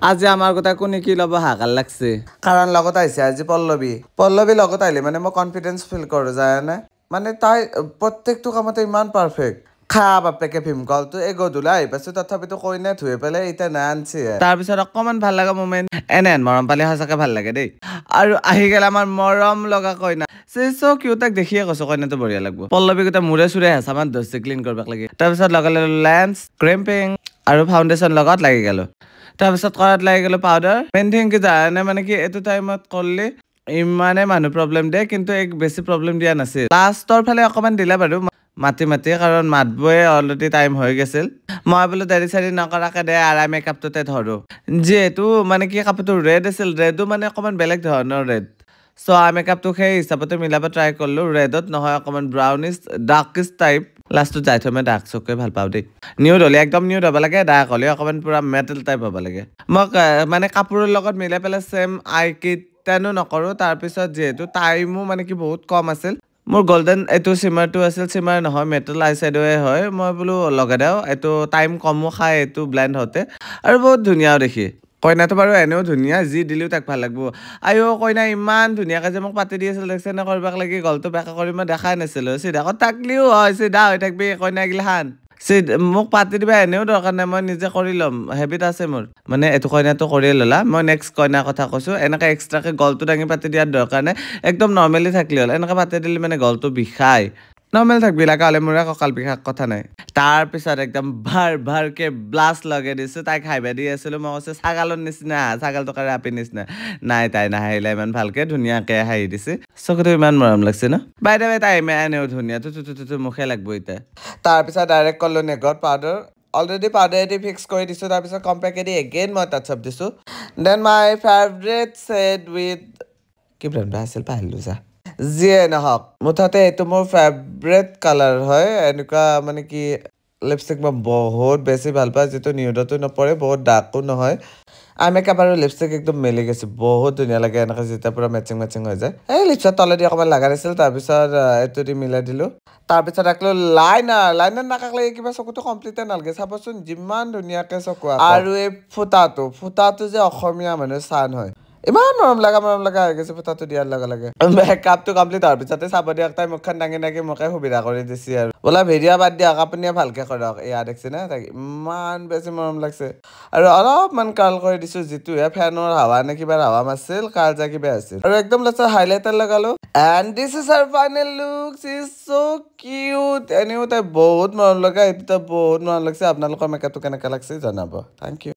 আজি আমাৰ কথা কোনে কি ল'ব হাকাৰ লাগছে কাৰণ লগত আহিছে আজি পল্লৱী লগত আহিলে মানে মই কনফিডেন্স ফিল কৰোঁ জানানে মানে তাই প্ৰত্যেকটো কামতে ইমান পাৰফেক্ট খা বাপেকে ভীমকলটো এই গধূলা আহি পাইছো তথাপিতো কইনা ধুই পেলাই এতিয়া নানছি তাৰপিছত অকমান ভাল লগা মোমেণ্ট এনে মৰম পালে সঁচাকে ভাল লাগে দেই আৰু আহি গেল আমাৰ মৰম লগা কইনা চো কিউ তাক দেখিয়ে কৈছো কইনাটো বঢ়িয়া লাগব পল্লৱী গোটা মূৰে চুৰে হেঁচামান ধৰিছে ক্লিন কৰিব লাগে তাৰপিছত লগালে লেন্স ক্ৰেম্পিং আৰু ফাউণ্ডেশ্যন লগত লাগি গেল তাৰপিছত কৰাত লাগি গেল পাউডাৰ মেইন থিং কি জানে মানে কি এইটো টাইমত কৰলি ইমানে মানুহ প্ৰব্লেম দিয়ে কিন্তু এক বেছি প্ৰব্লেম দিয়া নাছিল লাষ্টৰ ফালে অকমান দিলে বাৰু মাতি কাৰণ মাতবয়ে অলৰেডি টাইম হৈ গৈছিল মই বোলো দেৰি চাৰি নকৰাকে দে আৰাই মেকআপটোতে ধৰো যিহেতু মানে কি কাপোৰটো ৰেড আছিল ৰেডো মানে অকমান বেলেগ ধৰণৰ ৰেড চ' আই মেকআপটো সেই হিচাপতে মিলাব ট্ৰাই কৰিলোঁ ৰেডত নহয় অকমান ব্ৰাউনিছ ডাৰ্কিছ টাইপ লাষ্টত যাই থৈ মই ডাৰ্ক চকুৱে ভাল পাওঁ দেই নিউড হ'লে একদম নিউড হ'ব লাগে ডাৰ্ক হ'লে অকমান পুৰা মেটেল টাইপ হ'ব লাগে মই মানে কাপোৰৰ লগত মিলাই পেলাই ছেম আই কিট তেনো নকৰোঁ তাৰপিছত যিহেতু টাইমো মানে কি বহুত কম আছিল মোৰ গল্ডেন এইটো চিমাৰটো আছিল চিমাৰ নহয় মেটেল আই শ্বেডোৱে হয় মই বোলো লগাই দিওঁ এইটো টাইম কমো খায় এইটো ব্লেণ্ড হওঁতে আৰু বহুত ধুনীয়াও দেখি কইনাটো বাৰু এনেও ধুনীয়া যি দিলেও তাক ভাল লাগব আইও কইনা ইমান ধুনীয়াকৈ যে মোক পাতি দি আছিল দেখছে নে কৰিবাক লাগি গলটো বেকা কৰি মই দেখাই নাছিলোঁ চিধা ক'ত থাকলিও হয় চিধা হৈ থাকবি কইনাগিলাখান মোক পাতি দিবা এনেও দৰকাৰ নাই মই নিজে কৰি ল'ম হেবিট আছে মোৰ মানে এইটো কইনাটো কৰিয়ে ল'লা মই নেক্সট কইনাৰ কথা কৈছোঁ এনেকৈ এক্সট্ৰাকৈ গলটো দাঙি পাতি দিয়াৰ দৰকাৰ নাই একদম নৰ্মেলি থাকলি হ'ল এনেকৈ পাতি দিলে মানে গলটো বিষায় নৰ্মেল থাকবি লগা হ'লে মোৰ কঁকাল বিষাক কথা নাই তাৰপিছত একদম ভাৰকে ব্লাষ্ট লগাই দিছোঁ তাইক হাইবা দি আছিলোঁ মই কৈছোঁ ছাগালৰ নিচিনা ছাগাল টকাৰ আপি নিচিনা নাই তাই নাহাৰিলে ইমান ভালকৈ ধুনীয়াকৈ হাঁহি দিছে চকুটো ইমান মৰম লাগছে ন বাই দে তাই এনেও ধুনীয়া তো মুখে লাগব এতিয়া তাৰপিছত ডাইৰেক্ট ক'লোঁ নেগত পাউডাৰ অলৰেডি পাউডাৰেদি ফিক্স কৰি দিছোঁ তাৰপিছত কম্পেক্টেদি এগেইন মই টাচ্আপ দিছোঁ then my favourite shade with কি ব্ৰেণ্ড আছিল পাহৰিলোঁ যা যিয়ে নহওক মুঠতে এইটো মোৰ ফেভৰেট কালাৰ হয় এনেকুৱা মানে কি লিপষ্টিক মই বহুত বেছি ভাল পাওঁ যিটো নিউডতো নপৰে বহুত ডাৰ্কো নহয় আই মেকআপ আৰু লিপষ্টিক একদম মিলি গৈছে বহুত ধুনীয়া লাগে এনেকৈ যেতিয়া পূৰা মেচিং হৈ যায় এই লিপছত তলেদি অকণমান লগা দিছিল তাৰপিছত এইটো দি মিলাই দিলোঁ তাৰপিছত আকলোঁ লাইনাৰ নাকাকলে কিবা চকুটো কমপ্লিটে নালাগে চাবচোন যিমান ধুনীয়াকৈ চকু আৰু এই ফুটাটো যে অসমীয়া মানুহ চান হয় ইমান মৰম লগা হৈ গৈছে ফুটাটো দিয়াৰ লগে লগে মেকআপটো কমপ্লিট হোৱাৰ পিছতে চাব দিয়ক তাই মুখখন দাঙি মোকে সুবিধা কৰি দিছে আৰু বোলা ভিডিঅ' বাদ দিয়ক আপুনিয়ে ভালকৈ কৰক এয়া দেখিছে না তাক ইমান বেছি মৰম লাগছে আৰু অলপমান কাৰ্ল কৰি দিছোঁ যিটোহে ফেনৰ হাৱা নে কিবা হাৱা মাৰছিল কাৰ্ল যা কিবা আছিল আৰু একদম লাষ্টত হাইলাইটাৰ লগালোঁ and this is R final look C is so' cute এনেও তাই বহুত মৰম লগা এইটো বহুত মৰম লাগছে আপোনালোকৰ মেকআপটো কেনেকৈ লাগছে জনাব থেংক ইউ